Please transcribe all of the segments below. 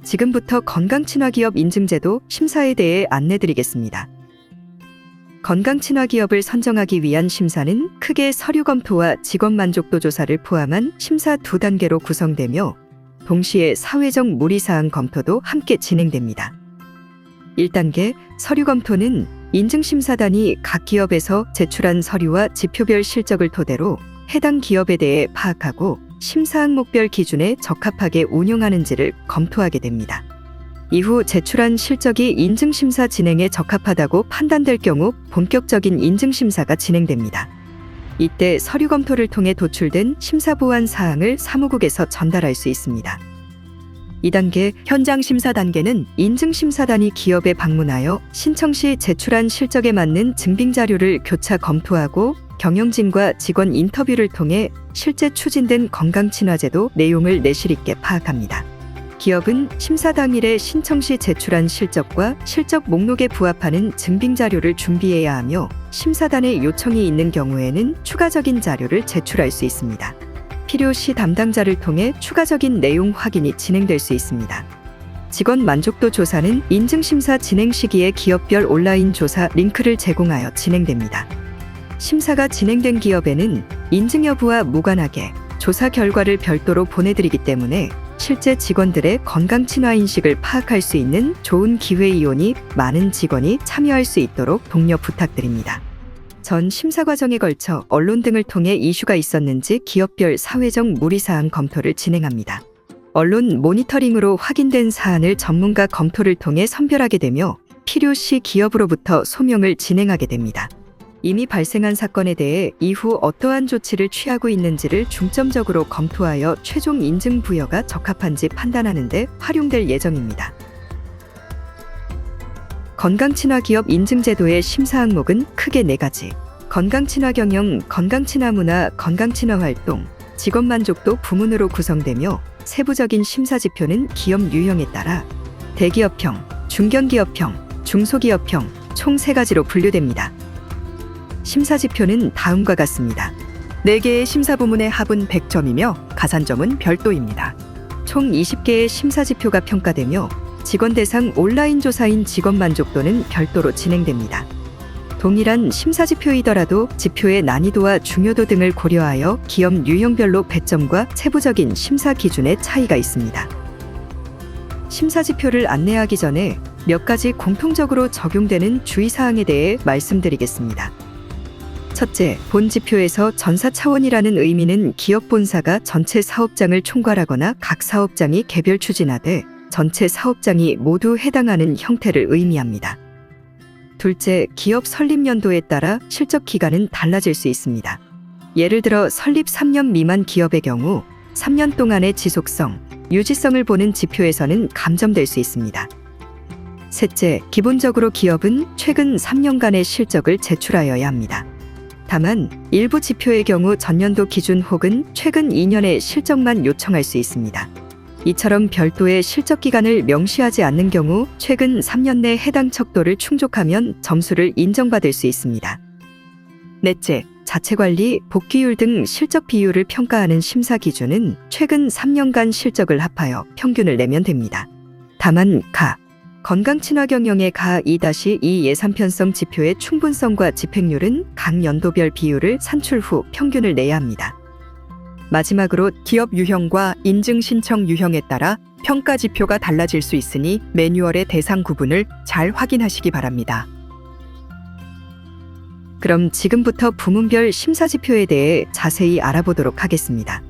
지금부터 건강친화기업 인증제도 심사에 대해 안내드리겠습니다. 건강친화기업을 선정하기 위한 심사는 크게 서류 검토와 직원 만족도 조사를 포함한 심사 2단계로 구성되며 동시에 사회적 무리사항 검토도 함께 진행됩니다. 1단계 서류 검토는 인증심사단이 각 기업에서 제출한 서류와 지표별 실적을 토대로 해당 기업에 대해 파악하고 심사 항목별 기준에 적합하게 운영하는지를 검토하게 됩니다. 이후 제출한 실적이 인증심사 진행에 적합하다고 판단될 경우 본격적인 인증심사가 진행됩니다. 이때 서류 검토를 통해 도출된 심사 보완 사항을 사무국에서 전달할 수 있습니다. 2단계 현장 심사 단계는 인증심사단이 기업에 방문하여 신청 시 제출한 실적에 맞는 증빙 자료를 교차 검토하고 경영진과 직원 인터뷰를 통해 실제 추진된 건강친화제도 내용을 내실 있게 파악합니다. 기업은 심사 당일에 신청 시 제출한 실적과 실적 목록에 부합하는 증빙 자료를 준비해야 하며 심사단의 요청이 있는 경우에는 추가적인 자료를 제출할 수 있습니다. 필요시 담당자를 통해 추가적인 내용 확인이 진행될 수 있습니다. 직원 만족도 조사는 인증심사 진행 시기에 기업별 온라인 조사 링크를 제공하여 진행됩니다. 심사가 진행된 기업에는 인증 여부와 무관하게 조사 결과를 별도로 보내드리기 때문에 실제 직원들의 건강친화인식을 파악할 수 있는 좋은 기회이오니 많은 직원이 참여할 수 있도록 독려 부탁드립니다. 전 심사 과정에 걸쳐 언론 등을 통해 이슈가 있었는지 기업별 사회적 무리사항 검토를 진행합니다. 언론 모니터링으로 확인된 사안을 전문가 검토를 통해 선별하게 되며 필요시 기업으로부터 소명을 진행하게 됩니다. 이미 발생한 사건에 대해 이후 어떠한 조치를 취하고 있는지를 중점적으로 검토하여 최종 인증 부여가 적합한지 판단하는 데 활용될 예정입니다. 건강친화기업 인증제도의 심사 항목은 크게 4가지. 건강친화 경영, 건강친화 문화, 건강친화 활동, 직원 만족도 부문으로 구성되며 세부적인 심사 지표는 기업 유형에 따라 대기업형, 중견기업형, 중소기업형 총 3가지로 분류됩니다. 심사 지표는 다음과 같습니다. 4개의 심사 부문의 합은 100점이며 가산점은 별도입니다. 총 20개의 심사 지표가 평가되며 직원 대상 온라인 조사인 직원 만족도는 별도로 진행됩니다. 동일한 심사 지표이더라도 지표의 난이도와 중요도 등을 고려하여 기업 유형별로 배점과 세부적인 심사 기준의 차이가 있습니다. 심사 지표를 안내하기 전에 몇 가지 공통적으로 적용되는 주의사항에 대해 말씀드리겠습니다. 첫째, 본 지표에서 전사 차원이라는 의미는 기업 본사가 전체 사업장을 총괄하거나 각 사업장이 개별 추진하되 전체 사업장이 모두 해당하는 형태를 의미합니다. 둘째, 기업 설립 연도에 따라 실적 기간은 달라질 수 있습니다. 예를 들어 설립 3년 미만 기업의 경우 3년 동안의 지속성, 유지성을 보는 지표에서는 감점될 수 있습니다. 셋째, 기본적으로 기업은 최근 3년간의 실적을 제출하여야 합니다. 다만 일부 지표의 경우 전년도 기준 혹은 최근 2년의 실적만 요청할 수 있습니다. 이처럼 별도의 실적 기간을 명시하지 않는 경우 최근 3년 내 해당 척도를 충족하면 점수를 인정받을 수 있습니다. 넷째, 자체관리, 복귀율 등 실적 비율을 평가하는 심사 기준은 최근 3년간 실적을 합하여 평균을 내면 됩니다. 다만 건강친화 경영의 가 2-2 예산 편성 지표의 충분성과 집행률은 각 연도별 비율을 산출 후 평균을 내야 합니다. 마지막으로 기업 유형과 인증 신청 유형에 따라 평가 지표가 달라질 수 있으니 매뉴얼의 대상 구분을 잘 확인하시기 바랍니다. 그럼 지금부터 부문별 심사 지표에 대해 자세히 알아보도록 하겠습니다.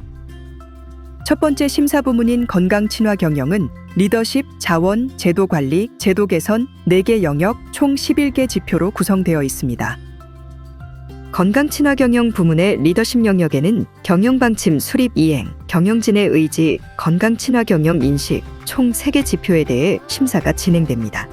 첫 번째 심사 부문인 건강친화 경영은 리더십, 자원, 제도 관리, 제도 개선 4개 영역 총 11개 지표로 구성되어 있습니다. 건강친화 경영 부문의 리더십 영역에는 경영방침 수립 이행, 경영진의 의지, 건강친화 경영 인식 총 3개 지표에 대해 심사가 진행됩니다.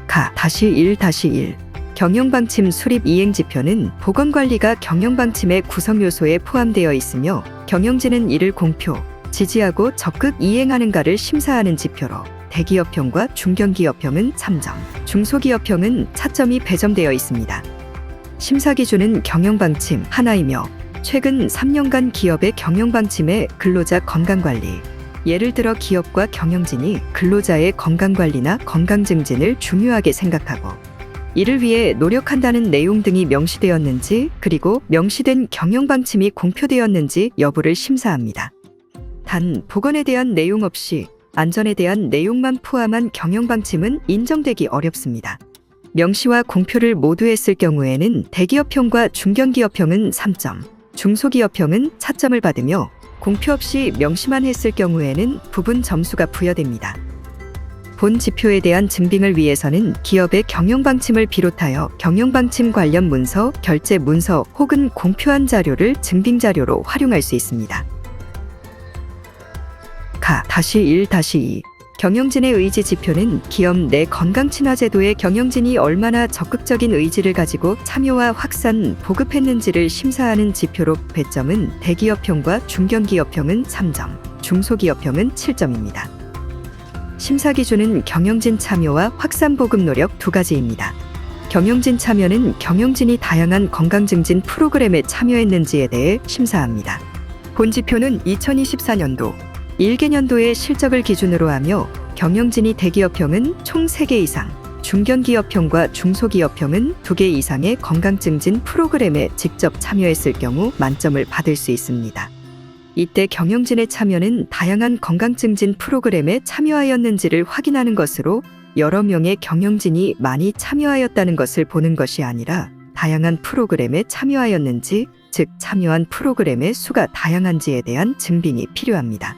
가-1-1 경영방침 수립 이행 지표는 보건관리가 경영방침의 구성 요소에 포함되어 있으며 경영진은 이를 공표, 지지하고 적극 이행하는가를 심사하는 지표로 대기업형과 중견기업형은 3점, 중소기업형은 차점이 배점되어 있습니다. 심사 기준은 경영방침 하나이며 최근 3년간 기업의 경영방침의 근로자 건강관리, 예를 들어 기업과 경영진이 근로자의 건강관리나 건강증진을 중요하게 생각하고 이를 위해 노력한다는 내용 등이 명시되었는지, 그리고 명시된 경영방침이 공표되었는지 여부를 심사합니다. 단, 보건에 대한 내용 없이 안전에 대한 내용만 포함한 경영방침은 인정되기 어렵습니다. 명시와 공표를 모두 했을 경우에는 대기업형과 중견기업형은 3점, 중소기업형은 4점을 받으며 공표 없이 명시만 했을 경우에는 부분 점수가 부여됩니다. 본 지표에 대한 증빙을 위해서는 기업의 경영방침을 비롯하여 경영방침 관련 문서, 결제 문서 혹은 공표한 자료를 증빙자료로 활용할 수 있습니다. 가-1-2 경영진의 의지 지표는 기업 내 건강친화 제도에 경영진이 얼마나 적극적인 의지를 가지고 참여와 확산, 보급했는지를 심사하는 지표로 배점은 대기업형과 중견기업형은 3점, 중소기업형은 7점입니다. 심사 기준은 경영진 참여와 확산 보급 노력 두 가지입니다. 경영진 참여는 경영진이 다양한 건강증진 프로그램에 참여했는지에 대해 심사합니다. 본 지표는 2024년도 1개년도의 실적을 기준으로 하며 경영진이 대기업형은 총 3개 이상, 중견기업형과 중소기업형은 2개 이상의 건강증진 프로그램에 직접 참여했을 경우 만점을 받을 수 있습니다. 이때 경영진의 참여는 다양한 건강증진 프로그램에 참여하였는지를 확인하는 것으로 여러 명의 경영진이 많이 참여하였다는 것을 보는 것이 아니라 다양한 프로그램에 참여하였는지, 즉 참여한 프로그램의 수가 다양한지에 대한 증빙이 필요합니다.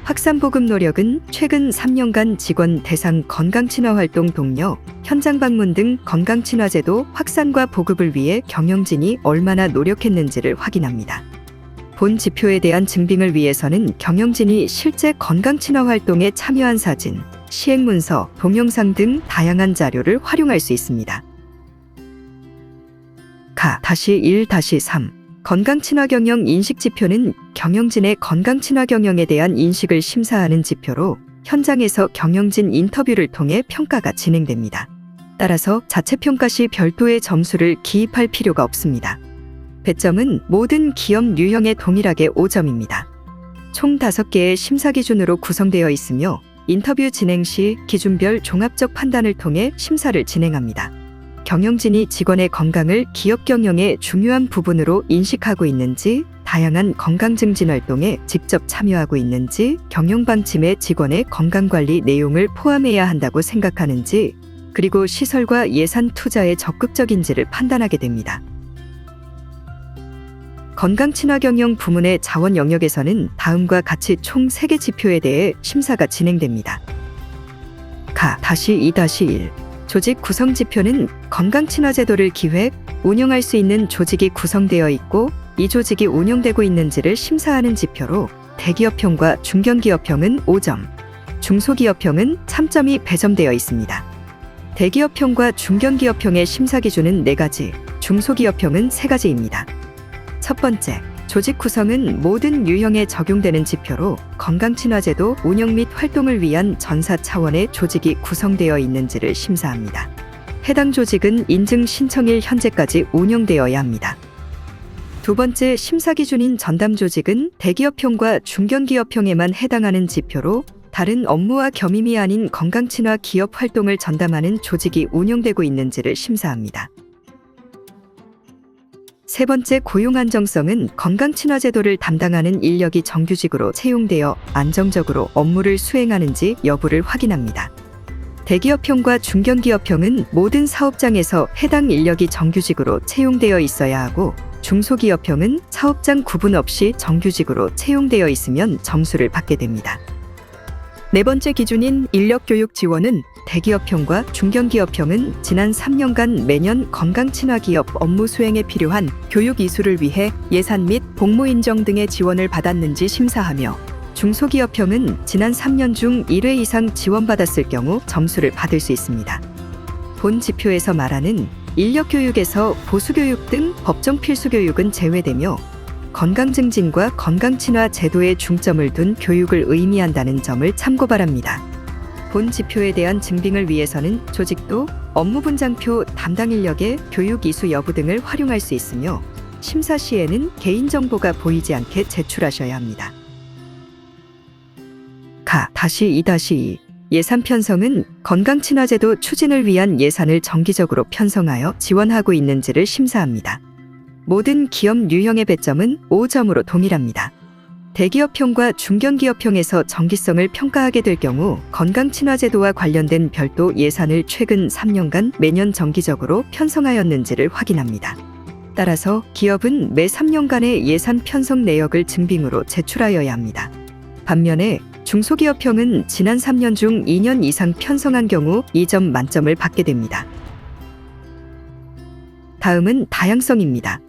확산보급 노력은 최근 3년간 직원 대상 건강친화활동 독려, 현장 방문 등 건강친화제도 확산과 보급을 위해 경영진이 얼마나 노력했는지를 확인합니다. 본 지표에 대한 증빙을 위해서는 경영진이 실제 건강친화활동에 참여한 사진, 시행문서, 동영상 등 다양한 자료를 활용할 수 있습니다. 가-1-3 건강친화경영 인식지표는 경영진의 건강친화경영에 대한 인식을 심사하는 지표로 현장에서 경영진 인터뷰를 통해 평가가 진행됩니다. 따라서 자체평가 시 별도의 점수를 기입할 필요가 없습니다. 배점은 모든 기업 유형에 동일하게 5점입니다. 총 5개의 심사 기준으로 구성되어 있으며 인터뷰 진행 시 기준별 종합적 판단을 통해 심사를 진행합니다. 경영진이 직원의 건강을 기업 경영의 중요한 부분으로 인식하고 있는지, 다양한 건강증진 활동에 직접 참여하고 있는지, 경영방침에 직원의 건강관리 내용을 포함해야 한다고 생각하는지, 그리고 시설과 예산 투자에 적극적인지를 판단하게 됩니다. 건강친화경영 부문의 자원 영역에서는 다음과 같이 총 3개 지표에 대해 심사가 진행됩니다. 가-2-1 조직 구성 지표는 건강친화제도를 기획, 운영할 수 있는 조직이 구성되어 있고 이 조직이 운영되고 있는지를 심사하는 지표로 대기업형과 중견기업형은 5점, 중소기업형은 3점이 배점되어 있습니다. 대기업형과 중견기업형의 심사 기준은 4가지, 중소기업형은 3가지입니다. 첫 번째, 조직 구성은 모든 유형에 적용되는 지표로 건강친화제도 운영 및 활동을 위한 전사 차원의 조직이 구성되어 있는지를 심사합니다. 해당 조직은 인증 신청일 현재까지 운영되어야 합니다. 두 번째 심사 기준인 전담 조직은 대기업형과 중견기업형에만 해당하는 지표로 다른 업무와 겸임이 아닌 건강친화 기업 활동을 전담하는 조직이 운영되고 있는지를 심사합니다. 세 번째 고용 안정성은 건강친화제도를 담당하는 인력이 정규직으로 채용되어 안정적으로 업무를 수행하는지 여부를 확인합니다. 대기업형과 중견기업형은 모든 사업장에서 해당 인력이 정규직으로 채용되어 있어야 하고 중소기업형은 사업장 구분 없이 정규직으로 채용되어 있으면 점수를 받게 됩니다. 네 번째 기준인 인력교육 지원은 대기업형과 중견기업형은 지난 3년간 매년 건강친화기업 업무 수행에 필요한 교육 이수를 위해 예산 및 복무 인정 등의 지원을 받았는지 심사하며 중소기업형은 지난 3년 중 1회 이상 지원받았을 경우 점수를 받을 수 있습니다. 본 지표에서 말하는 인력교육에서 보수교육 등 법정 필수교육은 제외되며 건강증진과 건강친화 제도에 중점을 둔 교육을 의미한다는 점을 참고 바랍니다. 본 지표에 대한 증빙을 위해서는 조직도, 업무 분장표, 담당 인력의 교육 이수 여부 등을 활용할 수 있으며 심사 시에는 개인정보가 보이지 않게 제출하셔야 합니다. 가-2-2 예산 편성은 건강친화제도 추진을 위한 예산을 정기적으로 편성하여 지원하고 있는지를 심사합니다. 모든 기업 유형의 배점은 5점으로 동일합니다. 대기업형과 중견기업형에서 정기성을 평가하게 될 경우 건강친화제도와 관련된 별도 예산을 최근 3년간 매년 정기적으로 편성하였는지를 확인합니다. 따라서 기업은 매 3년간의 예산 편성 내역을 증빙으로 제출하여야 합니다. 반면에 중소기업형은 지난 3년 중 2년 이상 편성한 경우 2점 만점을 받게 됩니다. 다음은 다양성입니다.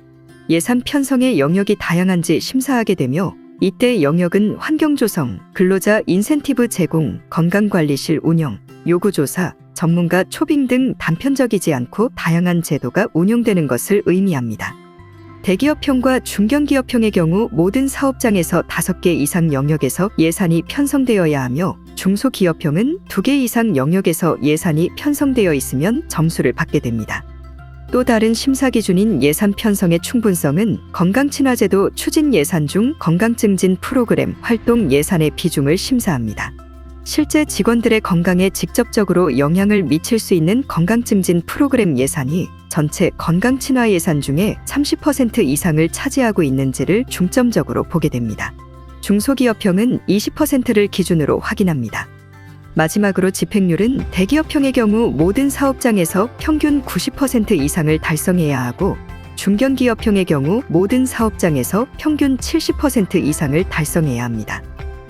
예산 편성의 영역이 다양한지 심사하게 되며 이때 영역은 환경조성, 근로자 인센티브 제공, 건강관리실 운영, 요구조사, 전문가 초빙 등 단편적이지 않고 다양한 제도가 운용되는 것을 의미합니다. 대기업형과 중견기업형의 경우 모든 사업장에서 5개 이상 영역에서 예산이 편성되어야 하며 중소기업형은 2개 이상 영역에서 예산이 편성되어 있으면 점수를 받게 됩니다. 또 다른 심사 기준인 예산 편성의 충분성은 건강친화제도 추진 예산 중 건강증진 프로그램 활동 예산의 비중을 심사합니다. 실제 직원들의 건강에 직접적으로 영향을 미칠 수 있는 건강증진 프로그램 예산이 전체 건강친화 예산 중에 30% 이상을 차지하고 있는지를 중점적으로 보게 됩니다. 중소기업형은 20%를 기준으로 확인합니다. 마지막으로 집행률은 대기업형의 경우 모든 사업장에서 평균 90% 이상을 달성해야 하고 중견기업형의 경우 모든 사업장에서 평균 70% 이상을 달성해야 합니다.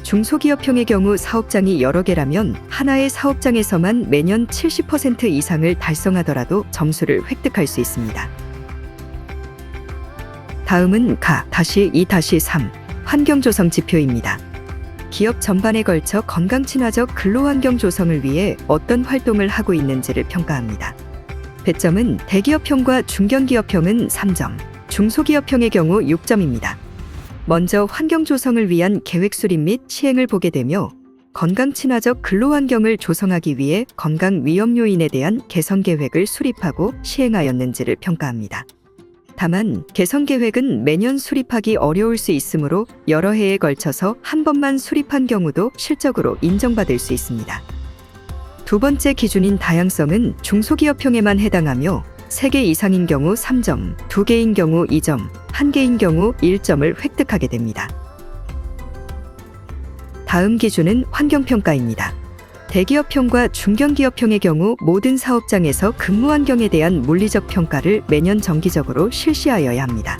중소기업형의 경우 사업장이 여러 개라면 하나의 사업장에서만 매년 70% 이상을 달성하더라도 점수를 획득할 수 있습니다. 다음은 가-2-3 환경조성 지표입니다. 기업 전반에 걸쳐 건강친화적 근로환경 조성을 위해 어떤 활동을 하고 있는지를 평가합니다. 배점은 대기업형과 중견기업형은 3점, 중소기업형의 경우 6점입니다. 먼저 환경 조성을 위한 계획 수립 및 시행을 보게 되며 건강친화적 근로환경을 조성하기 위해 건강 위험 요인에 대한 개선 계획을 수립하고 시행하였는지를 평가합니다. 다만 개선 계획은 매년 수립하기 어려울 수 있으므로 여러 해에 걸쳐서 한 번만 수립한 경우도 실적으로 인정받을 수 있습니다. 두 번째 기준인 다양성은 중소기업형에만 해당하며 3개 이상인 경우 3점, 2개인 경우 2점, 1개인 경우 1점을 획득하게 됩니다. 다음 기준은 환경평가입니다. 대기업형과 중견기업형의 경우 모든 사업장에서 근무 환경에 대한 물리적 평가를 매년 정기적으로 실시하여야 합니다.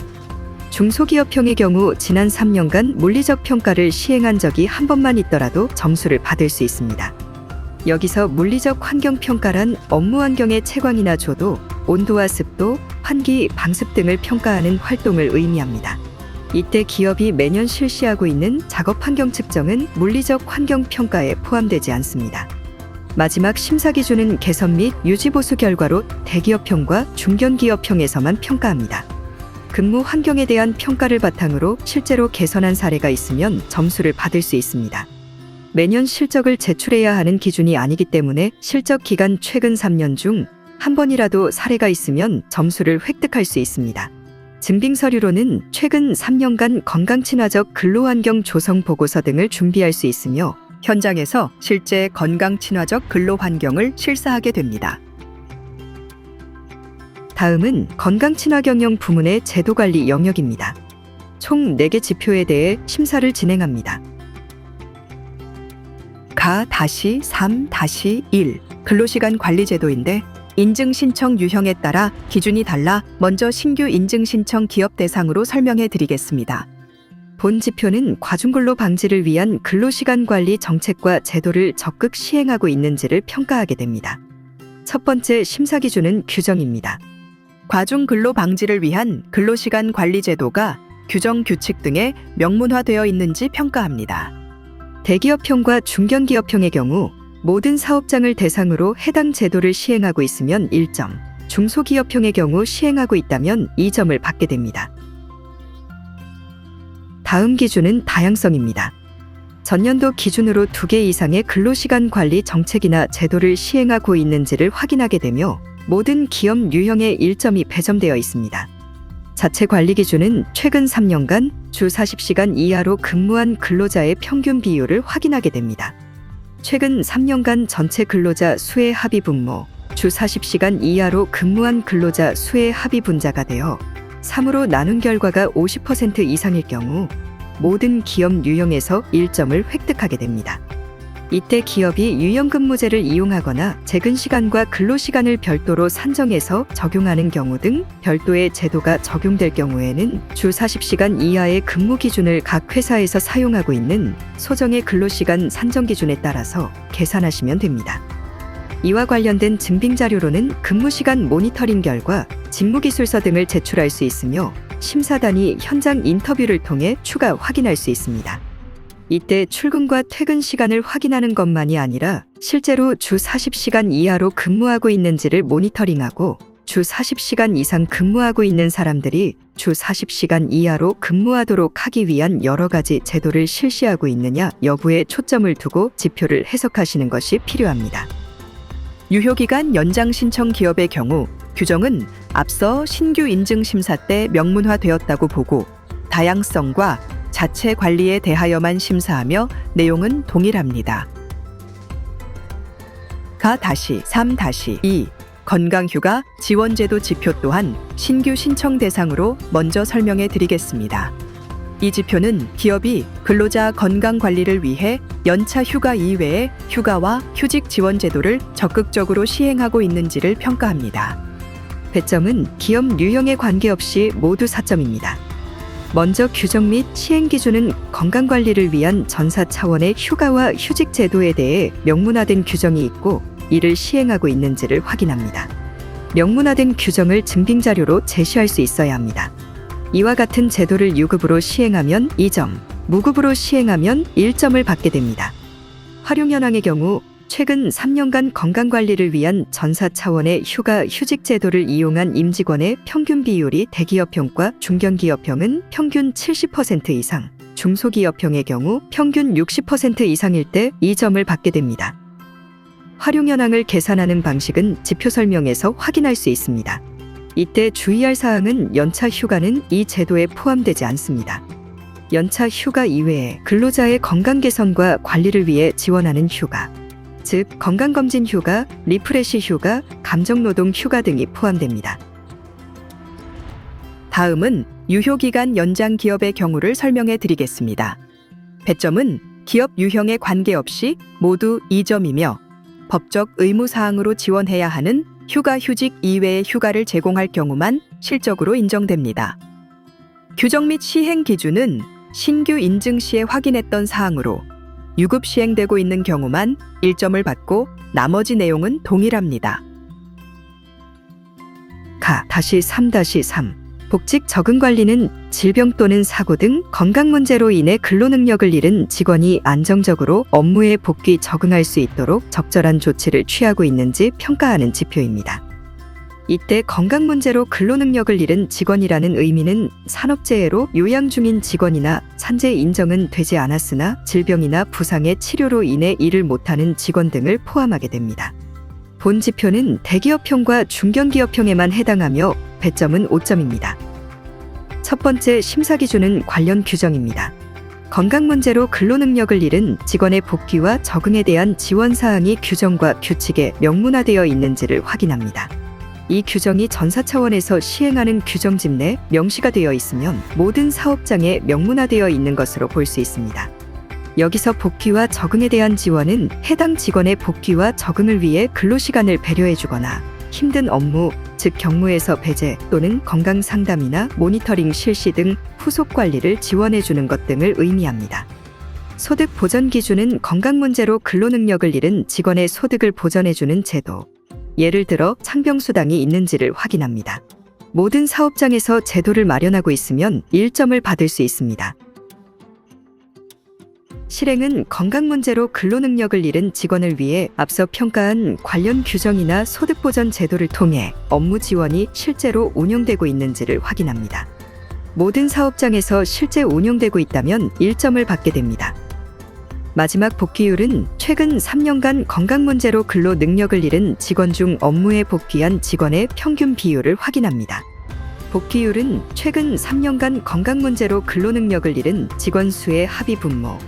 중소기업형의 경우 지난 3년간 물리적 평가를 시행한 적이 한 번만 있더라도 점수를 받을 수 있습니다. 여기서 물리적 환경평가란 업무 환경의 채광이나 조도, 온도와 습도, 환기, 방습 등을 평가하는 활동을 의미합니다. 이때 기업이 매년 실시하고 있는 작업 환경 측정은 물리적 환경 평가에 포함되지 않습니다. 마지막 심사 기준은 개선 및 유지 보수 결과로 대기업형과 중견기업형에서만 평가합니다. 근무 환경에 대한 평가를 바탕으로 실제로 개선한 사례가 있으면 점수를 받을 수 있습니다. 매년 실적을 제출해야 하는 기준이 아니기 때문에 실적 기간 최근 3년 중 한 번이라도 사례가 있으면 점수를 획득할 수 있습니다. 증빙 서류로는 최근 3년간 건강친화적 근로환경 조성 보고서 등을 준비할 수 있으며 현장에서 실제 건강친화적 근로환경을 실사하게 됩니다. 다음은 건강친화 경영 부문의 제도관리 영역입니다. 총 4개 지표에 대해 심사를 진행합니다. 가-3-1 근로시간 관리 제도인데 인증 신청 유형에 따라 기준이 달라 먼저 신규 인증 신청 기업 대상으로 설명해 드리겠습니다. 본 지표는 과중근로 방지를 위한 근로시간 관리 정책과 제도를 적극 시행하고 있는지를 평가하게 됩니다. 첫 번째 심사 기준은 규정입니다. 과중근로 방지를 위한 근로시간 관리 제도가 규정 규칙 등에 명문화되어 있는지 평가합니다. 대기업형과 중견기업형의 경우 모든 사업장을 대상으로 해당 제도를 시행하고 있으면 1점, 중소기업형의 경우 시행하고 있다면 2점을 받게 됩니다. 다음 기준은 다양성입니다. 전년도 기준으로 2개 이상의 근로시간 관리 정책이나 제도를 시행하고 있는지를 확인하게 되며 모든 기업 유형에 1점이 배점되어 있습니다. 자체 관리 기준은 최근 3년간 주 40시간 이하로 근무한 근로자의 평균 비율을 확인하게 됩니다. 최근 3년간 전체 근로자 수의 합의 분모, 주 40시간 이하로 근무한 근로자 수의 합의 분자가 되어 3으로 나눈 결과가 50% 이상일 경우 모든 기업 유형에서 1점을 획득하게 됩니다. 이때 기업이 유연근무제를 이용하거나 재근시간과 근로시간을 별도로 산정해서 적용하는 경우 등 별도의 제도가 적용될 경우에는 주 40시간 이하의 근무 기준을 각 회사에서 사용하고 있는 소정의 근로시간 산정 기준에 따라서 계산하시면 됩니다. 이와 관련된 증빙자료로는 근무시간 모니터링 결과, 직무기술서 등을 제출할 수 있으며 심사단이 현장 인터뷰를 통해 추가 확인할 수 있습니다. 이때 출근과 퇴근 시간을 확인하는 것만이 아니라 실제로 주 40시간 이하로 근무하고 있는지를 모니터링하고 주 40시간 이상 근무하고 있는 사람들이 주 40시간 이하로 근무하도록 하기 위한 여러 가지 제도를 실시하고 있느냐 여부에 초점을 두고 지표를 해석하시는 것이 필요합니다. 유효기간 연장 신청 기업의 경우 규정은 앞서 신규 인증 심사 때 명문화되었다고 보고 다양성과 자체 관리에 대하여만 심사하며 내용은 동일합니다. 3-2 건강휴가 지원제도 지표 또한 신규 신청 대상으로 먼저 설명해 드리겠습니다. 이 지표는 기업이 근로자 건강 관리를 위해 연차 휴가 이외의 휴가와 휴직 지원 제도를 적극적으로 시행하고 있는지를 평가합니다. 배점은 기업 유형에 관계없이 모두 4점입니다. 먼저 규정 및 시행 기준은 건강관리를 위한 전사 차원의 휴가와 휴직 제도에 대해 명문화된 규정이 있고 이를 시행하고 있는지를 확인합니다. 명문화된 규정을 증빙자료로 제시할 수 있어야 합니다. 이와 같은 제도를 유급으로 시행하면 2점, 무급으로 시행하면 1점을 받게 됩니다. 활용현황의 경우 최근 3년간 건강관리를 위한 전사 차원의 휴가 휴직 제도를 이용한 임직원의 평균 비율이 대기업형과 중견기업형은 평균 70% 이상, 중소기업형의 경우 평균 60% 이상일 때 2점을 받게 됩니다. 활용현황을 계산하는 방식은 지표 설명에서 확인할 수 있습니다. 이때 주의할 사항은 연차 휴가는 이 제도에 포함되지 않습니다. 연차 휴가 이외에 근로자의 건강 개선과 관리를 위해 지원하는 휴가, 즉 건강검진 휴가, 리프레시 휴가, 감정노동 휴가 등이 포함됩니다. 다음은 유효기간 연장 기업의 경우를 설명해 드리겠습니다. 배점은 기업 유형에 관계없이 모두 2점이며 법적 의무사항으로 지원해야 하는 휴가 휴직 이외의 휴가를 제공할 경우만 실적으로 인정됩니다. 규정 및 시행 기준은 신규 인증 시에 확인했던 사항으로 유급 시행되고 있는 경우만 1점을 받고 나머지 내용은 동일합니다. 3-3 복직 적응 관리는 질병 또는 사고 등 건강 문제로 인해 근로 능력을 잃은 직원이 안정적으로 업무에 복귀 적응할 수 있도록 적절한 조치를 취하고 있는지 평가하는 지표입니다. 이때 건강 문제로 근로 능력을 잃은 직원이라는 의미는 산업재해로 요양 중인 직원이나 산재 인정은 되지 않았으나 질병이나 부상의 치료로 인해 일을 못하는 직원 등을 포함하게 됩니다. 본 지표는 대기업형과 중견기업형에만 해당하며 배점은 5점입니다. 첫 번째 심사 기준은 관련 규정입니다. 건강 문제로 근로 능력을 잃은 직원의 복귀와 적응에 대한 지원 사항이 규정과 규칙에 명문화되어 있는지를 확인합니다. 이 규정이 전사 차원에서 시행하는 규정집 내 명시가 되어 있으면 모든 사업장에 명문화되어 있는 것으로 볼 수 있습니다. 여기서 복귀와 적응에 대한 지원은 해당 직원의 복귀와 적응을 위해 근로시간을 배려해주거나 힘든 업무, 즉 경무에서 배제 또는 건강 상담이나 모니터링 실시 등 후속 관리를 지원해주는 것 등을 의미합니다. 소득 보전 기준은 건강 문제로 근로 능력을 잃은 직원의 소득을 보전해주는 제도, 예를 들어 창병수당이 있는지를 확인합니다. 모든 사업장에서 제도를 마련하고 있으면 1점을 받을 수 있습니다. 실행은 건강 문제로 근로 능력을 잃은 직원을 위해 앞서 평가한 관련 규정이나 소득 보전 제도를 통해 업무 지원이 실제로 운영되고 있는지를 확인합니다. 모든 사업장에서 실제 운영되고 있다면 1점을 받게 됩니다. 마지막 복귀율은 최근 3년간 건강 문제로 근로 능력을 잃은 직원 중 업무에 복귀한 직원의 평균 비율을 확인합니다. 복귀율은 최근 3년간 건강 문제로 근로 능력을 잃은 직원 수의 합의 분모,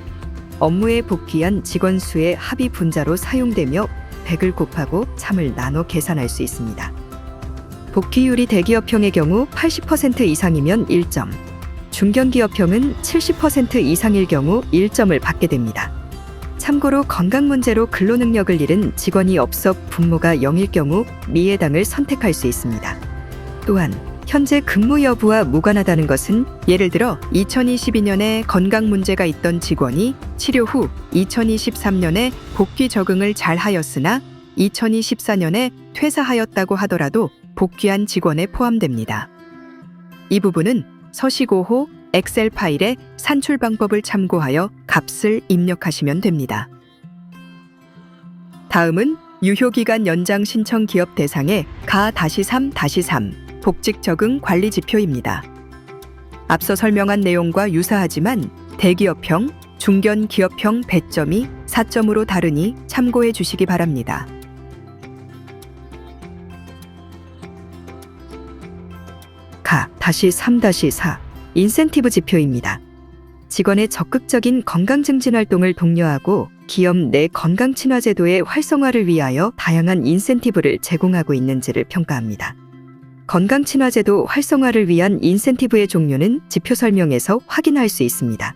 업무에 복귀한 직원 수의 합의 분자로 사용되며 100을 곱하고 3을 나눠 계산할 수 있습니다. 복귀율이 대기업형의 경우 80% 이상이면 1점, 중견기업형은 70% 이상일 경우 1점을 받게 됩니다. 참고로 건강 문제로 근로 능력을 잃은 직원이 없어 분모가 0일 경우 미해당을 선택할 수 있습니다. 또한 현재 근무 여부와 무관하다는 것은 예를 들어 2022년에 건강 문제가 있던 직원이 치료 후 2023년에 복귀 적응을 잘 하였으나 2024년에 퇴사하였다고 하더라도 복귀한 직원에 포함됩니다. 이 부분은 서식5호 엑셀 파일의 산출 방법을 참고하여 값을 입력하시면 됩니다. 다음은 유효기간 연장 신청 기업 대상의 가-3-3 복직 적응 관리 지표입니다. 앞서 설명한 내용과 유사하지만 대기업형, 중견기업형 배점이 4점으로 다르니 참고해 주시기 바랍니다. 가-3-4 인센티브 지표입니다. 직원의 적극적인 건강 증진 활동을 독려하고 기업 내 건강 친화 제도의 활성화를 위하여 다양한 인센티브를 제공하고 있는지를 평가합니다. 건강 친화 제도 활성화를 위한 인센티브의 종류는 지표 설명에서 확인할 수 있습니다.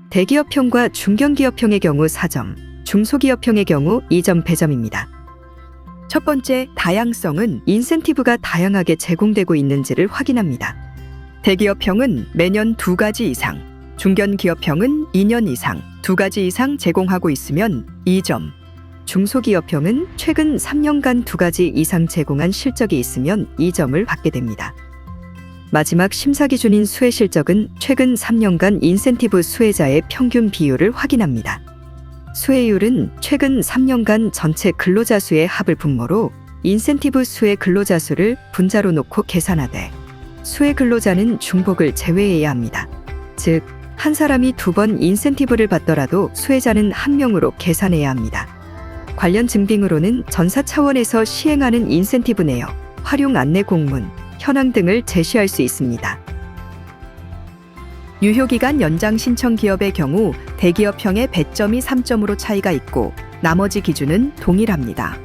대기업형과 중견기업형의 경우 4점, 중소기업형의 경우 2점 배점입니다. 첫 번째, 다양성은 인센티브가 다양하게 제공되고 있는지를 확인합니다. 대기업형은 매년 2가지 이상, 중견기업형은 2년 이상, 2가지 이상 제공하고 있으면 2점, 중소기업형은 최근 3년간 2가지 이상 제공한 실적이 있으면 2점을 받게 됩니다. 마지막 심사 기준인 수혜 실적은 최근 3년간 인센티브 수혜자의 평균 비율을 확인합니다. 수혜율은 최근 3년간 전체 근로자 수의 합을 분모로 인센티브 수혜 근로자 수를 분자로 놓고 계산하되 수혜 근로자는 중복을 제외해야 합니다. 즉, 한 사람이 2번 인센티브를 받더라도 수혜자는 1명으로 계산해야 합니다. 관련 증빙으로는 전사 차원에서 시행하는 인센티브 내역, 활용 안내 공문, 현황 등을 제시할 수 있습니다. 유효기간 연장 신청 기업의 경우 대기업형의 배점이 3점으로 차이가 있고 나머지 기준은 동일합니다.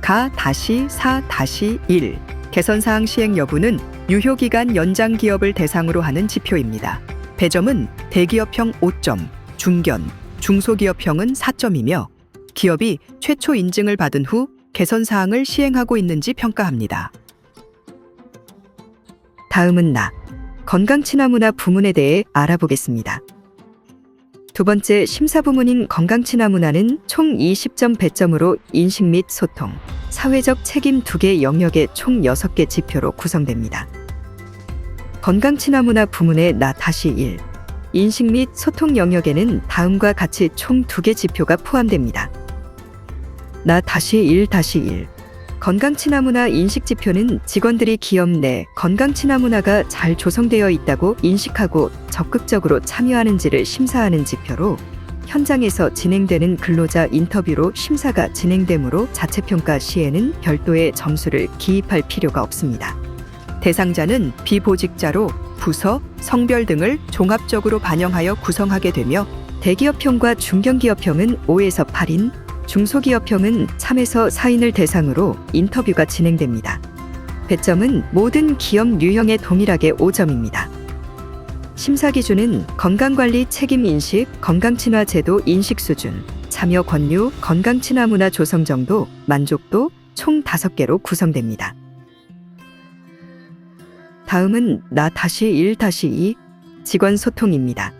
가-4-1 개선사항 시행 여부는 유효기간 연장 기업을 대상으로 하는 지표입니다. 배점은 대기업형 5점, 중견, 중소기업형은 4점이며 기업이 최초 인증을 받은 후 개선사항을 시행하고 있는지 평가합니다. 다음은 건강친화문화 부문에 대해 알아보겠습니다. 두 번째 심사 부문인 건강친화문화는 총 20점 배점으로 인식 및 소통, 사회적 책임 2개 영역의 총 6개 지표로 구성됩니다. 건강친화문화 부문의 나-1 인식 및 소통 영역에는 다음과 같이 총 2개 지표가 포함됩니다. 나-1-1 건강친화문화 인식지표는 직원들이 기업 내 건강친화문화가 잘 조성되어 있다고 인식하고 적극적으로 참여하는지를 심사하는 지표로 현장에서 진행되는 근로자 인터뷰로 심사가 진행되므로 자체평가 시에는 별도의 점수를 기입할 필요가 없습니다. 대상자는 비보직자로 부서, 성별 등을 종합적으로 반영하여 구성하게 되며 대기업형과 중견기업형은 5에서 8인, 중소기업형은 3에서 4인을 대상으로 인터뷰가 진행됩니다. 배점은 모든 기업 유형에 동일하게 5점입니다. 심사 기준은 건강관리 책임인식, 건강친화 제도 인식 수준, 참여 권유, 건강친화 문화 조성 정도, 만족도 총 5개로 구성됩니다. 다음은 나-1-2 직원 소통입니다.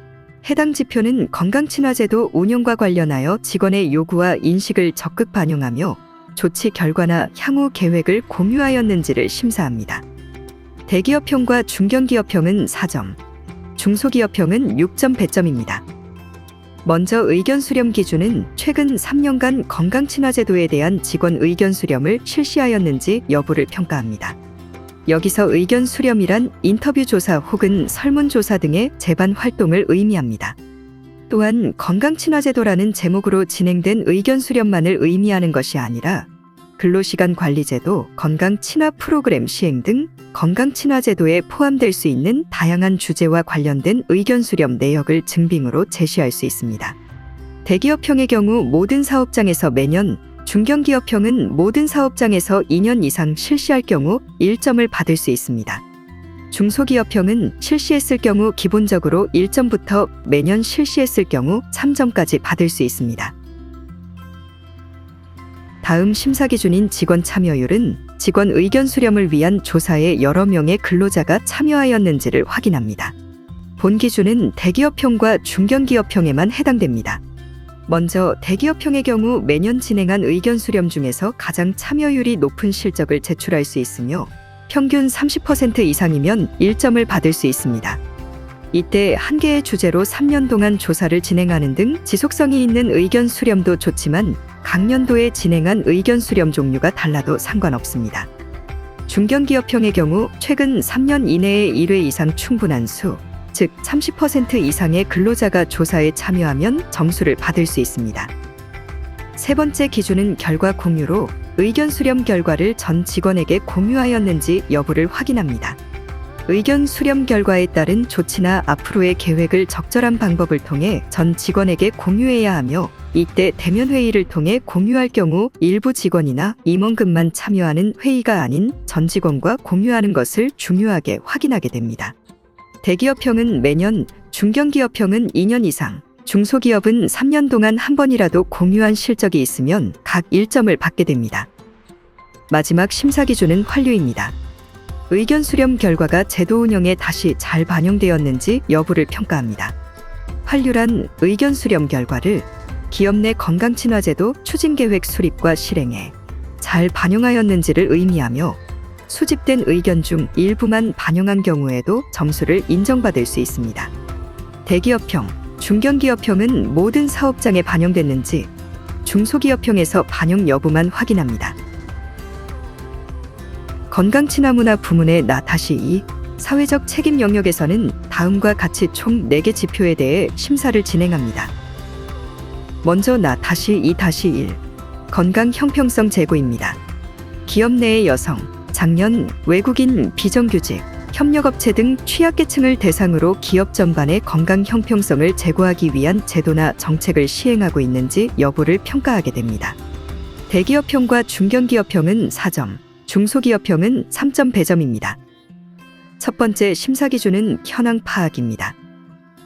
해당 지표는 건강친화제도 운영과 관련하여 직원의 요구와 인식을 적극 반영하며 조치 결과나 향후 계획을 공유하였는지를 심사합니다. 대기업형과 중견기업형은 4점, 중소기업형은 6점 배점입니다. 먼저 의견 수렴 기준은 최근 3년간 건강친화제도에 대한 직원 의견 수렴을 실시하였는지 여부를 평가합니다. 여기서 의견 수렴이란 인터뷰 조사 혹은 설문조사 등의 재반 활동을 의미합니다. 또한 건강친화제도라는 제목으로 진행된 의견 수렴만을 의미하는 것이 아니라 근로시간 관리제도, 건강친화 프로그램 시행 등 건강친화 제도에 포함될 수 있는 다양한 주제와 관련된 의견 수렴 내역을 증빙으로 제시할 수 있습니다. 대기업형의 경우 모든 사업장에서 매년, 중견기업형은 모든 사업장에서 2년 이상 실시할 경우 1점을 받을 수 있습니다. 중소기업형은 실시했을 경우 기본적으로 1점부터 매년 실시했을 경우 3점까지 받을 수 있습니다. 다음 심사 기준인 직원 참여율은 직원 의견 수렴을 위한 조사에 여러 명의 근로자가 참여하였는지를 확인합니다. 본 기준은 대기업형과 중견기업형에만 해당됩니다. 먼저 대기업형의 경우 매년 진행한 의견 수렴 중에서 가장 참여율이 높은 실적을 제출할 수 있으며 평균 30% 이상이면 1점을 받을 수 있습니다. 이때 한 개의 주제로 3년 동안 조사를 진행하는 등 지속성이 있는 의견 수렴도 좋지만 각 년도에 진행한 의견 수렴 종류가 달라도 상관없습니다. 중견기업형의 경우 최근 3년 이내에 1회 이상 충분한 수, 즉 30% 이상의 근로자가 조사에 참여하면 점수를 받을 수 있습니다. 세 번째 기준은 결과 공유로 의견 수렴 결과를 전 직원에게 공유하였는지 여부를 확인합니다. 의견 수렴 결과에 따른 조치나 앞으로의 계획을 적절한 방법을 통해 전 직원에게 공유해야 하며 이때 대면 회의를 통해 공유할 경우 일부 직원이나 임원급만 참여하는 회의가 아닌 전 직원과 공유하는 것을 중요하게 확인하게 됩니다. 대기업형은 매년, 중견기업형은 2년 이상, 중소기업은 3년 동안 한 번이라도 공유한 실적이 있으면 각 1점을 받게 됩니다. 마지막 심사 기준은 환류입니다. 의견 수렴 결과가 제도 운영에 다시 잘 반영되었는지 여부를 평가합니다. 환류란 의견 수렴 결과를 기업 내 건강친화제도 추진계획 수립과 실행에 잘 반영하였는지를 의미하며 수집된 의견 중 일부만 반영한 경우에도 점수를 인정받을 수 있습니다. 대기업형, 중견기업형은 모든 사업장에 반영됐는지, 중소기업형에서 반영 여부만 확인합니다. 건강친화문화 부문의 나-2 사회적 책임 영역에서는 다음과 같이 총 4개 지표에 대해 심사를 진행합니다. 먼저 나-2-1 건강 형평성 제고입니다. 기업 내의 여성, 장년, 외국인, 비정규직, 협력업체 등 취약계층을 대상으로 기업 전반의 건강 형평성을 제고하기 위한 제도나 정책을 시행하고 있는지 여부를 평가하게 됩니다. 대기업형과 중견기업형은 4점, 중소기업형은 3점 배점입니다. 첫 번째 심사 기준은 현황 파악입니다.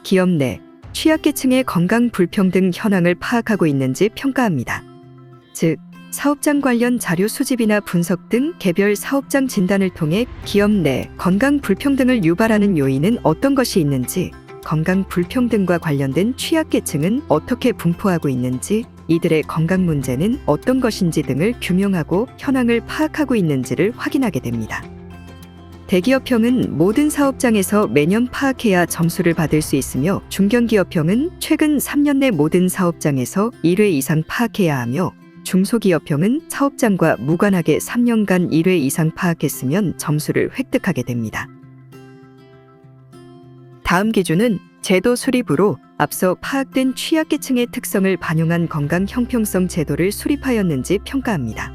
기업 내 취약계층의 건강 불평등 현황을 파악하고 있는지 평가합니다. 즉, 사업장 관련 자료 수집이나 분석 등 개별 사업장 진단을 통해 기업 내 건강 불평등을 유발하는 요인은 어떤 것이 있는지, 건강 불평등과 관련된 취약계층은 어떻게 분포하고 있는지, 이들의 건강 문제는 어떤 것인지 등을 규명하고 현황을 파악하고 있는지를 확인하게 됩니다. 대기업형은 모든 사업장에서 매년 파악해야 점수를 받을 수 있으며 중견기업형은 최근 3년 내 모든 사업장에서 1회 이상 파악해야 하며 중소기업형은 사업장과 무관하게 3년간 1회 이상 파악했으면 점수를 획득하게 됩니다. 다음 기준은 제도 수립으로 앞서 파악된 취약계층의 특성을 반영한 건강 형평성 제도를 수립하였는지 평가합니다.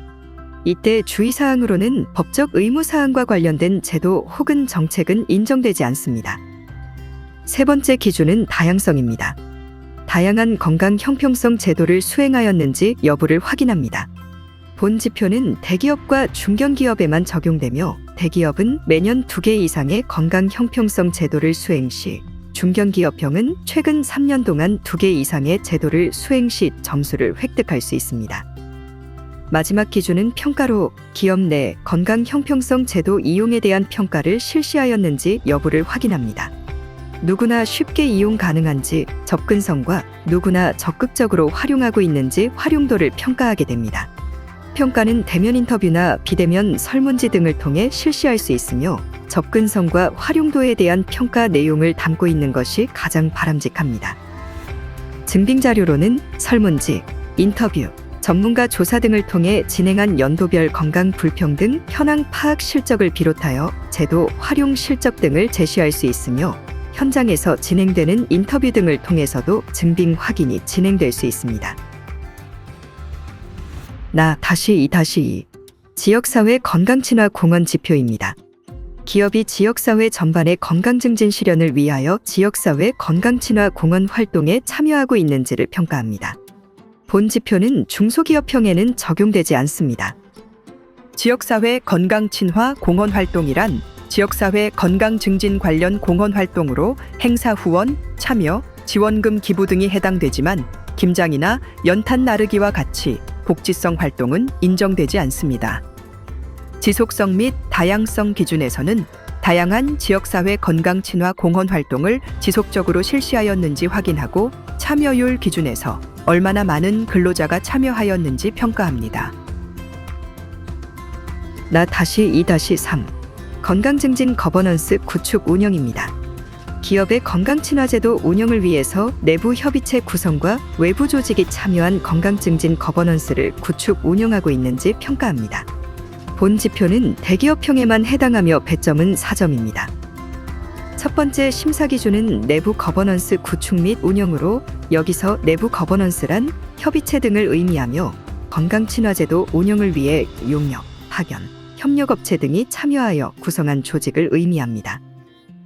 이때 주의사항으로는 법적 의무사항과 관련된 제도 혹은 정책은 인정되지 않습니다. 세 번째 기준은 다양성입니다. 다양한 건강 형평성 제도를 수행하였는지 여부를 확인합니다. 본 지표는 대기업과 중견기업에만 적용되며 대기업은 매년 2개 이상의 건강 형평성 제도를 수행 시, 중견기업형은 최근 3년 동안 2개 이상의 제도를 수행 시 점수를 획득할 수 있습니다. 마지막 기준은 평가로 기업 내 건강 형평성 제도 이용에 대한 평가를 실시하였는지 여부를 확인합니다. 누구나 쉽게 이용 가능한지, 접근성과 누구나 적극적으로 활용하고 있는지 활용도를 평가하게 됩니다. 평가는 대면 인터뷰나 비대면 설문지 등을 통해 실시할 수 있으며 접근성과 활용도에 대한 평가 내용을 담고 있는 것이 가장 바람직합니다. 증빙 자료로는 설문지, 인터뷰, 전문가 조사 등을 통해 진행한 연도별 건강 불평등 현황 파악 실적을 비롯하여 제도 활용 실적 등을 제시할 수 있으며 현장에서 진행되는 인터뷰 등을 통해서도 증빙 확인이 진행될 수 있습니다. 나-2-2 지역사회 건강친화 공헌 지표입니다. 기업이 지역사회 전반의 건강증진 실현을 위하여 지역사회 건강친화 공헌 활동에 참여하고 있는지를 평가합니다. 본 지표는 중소기업형에는 적용되지 않습니다. 지역사회 건강친화 공헌 활동이란 지역사회 건강증진 관련 공헌 활동으로 행사 후원, 참여, 지원금 기부 등이 해당되지만 김장이나 연탄 나르기와 같이 복지성 활동은 인정되지 않습니다. 지속성 및 다양성 기준에서는 다양한 지역사회 건강친화 공헌 활동을 지속적으로 실시하였는지 확인하고 참여율 기준에서 얼마나 많은 근로자가 참여하였는지 평가합니다. 나-2-3 건강증진 거버넌스 구축 운영입니다. 기업의 건강친화제도 운영을 위해서 내부 협의체 구성과 외부 조직이 참여한 건강증진 거버넌스를 구축 운영하고 있는지 평가합니다. 본 지표는 대기업형에만 해당하며 배점은 4점입니다. 첫 번째 심사 기준은 내부 거버넌스 구축 및 운영으로 여기서 내부 거버넌스란 협의체 등을 의미하며 건강친화제도 운영을 위해 용역, 파견, 협력업체 등이 참여하여 구성한 조직을 의미합니다.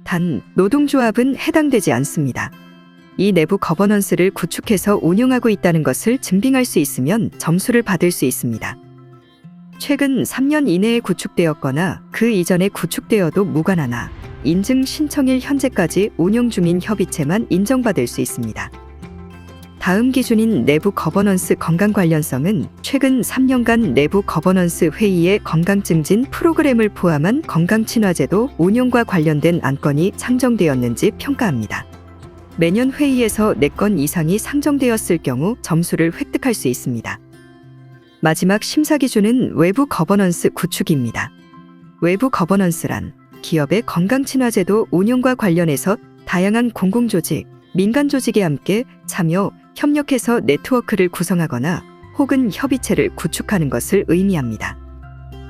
단, 노동조합은 해당되지 않습니다. 이 내부 거버넌스를 구축해서 운영하고 있다는 것을 증빙할 수 있으면 점수를 받을 수 있습니다. 최근 3년 이내에 구축되었거나 그 이전에 구축되어도 무관하나 인증 신청일 현재까지 운영 중인 협의체만 인정받을 수 있습니다. 다음 기준인 내부 거버넌스 건강 관련성은 최근 3년간 내부 거버넌스 회의의 건강증진 프로그램을 포함한 건강친화제도 운영과 관련된 안건이 상정되었는지 평가합니다. 매년 회의에서 4건 이상이 상정되었을 경우 점수를 획득할 수 있습니다. 마지막 심사 기준은 외부 거버넌스 구축입니다. 외부 거버넌스란 기업의 건강친화제도 운영과 관련해서 다양한 공공조직, 민간조직이 함께 참여, 협력해서 네트워크를 구성하거나 혹은 협의체를 구축하는 것을 의미합니다.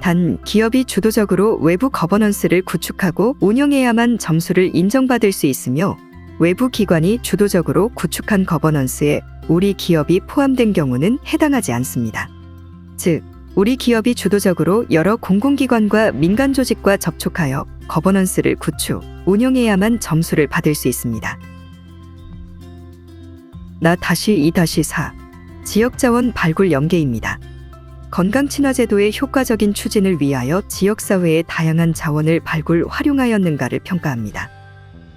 단, 기업이 주도적으로 외부 거버넌스를 구축하고 운영해야만 점수를 인정받을 수 있으며 외부 기관이 주도적으로 구축한 거버넌스에 우리 기업이 포함된 경우는 해당하지 않습니다. 즉, 우리 기업이 주도적으로 여러 공공기관과 민간조직과 접촉하여 거버넌스를 구축, 운영해야만 점수를 받을 수 있습니다. 나-2-4 지역자원 발굴 연계입니다. 건강친화제도의 효과적인 추진을 위하여 지역사회의 다양한 자원을 발굴 활용하였는가를 평가합니다.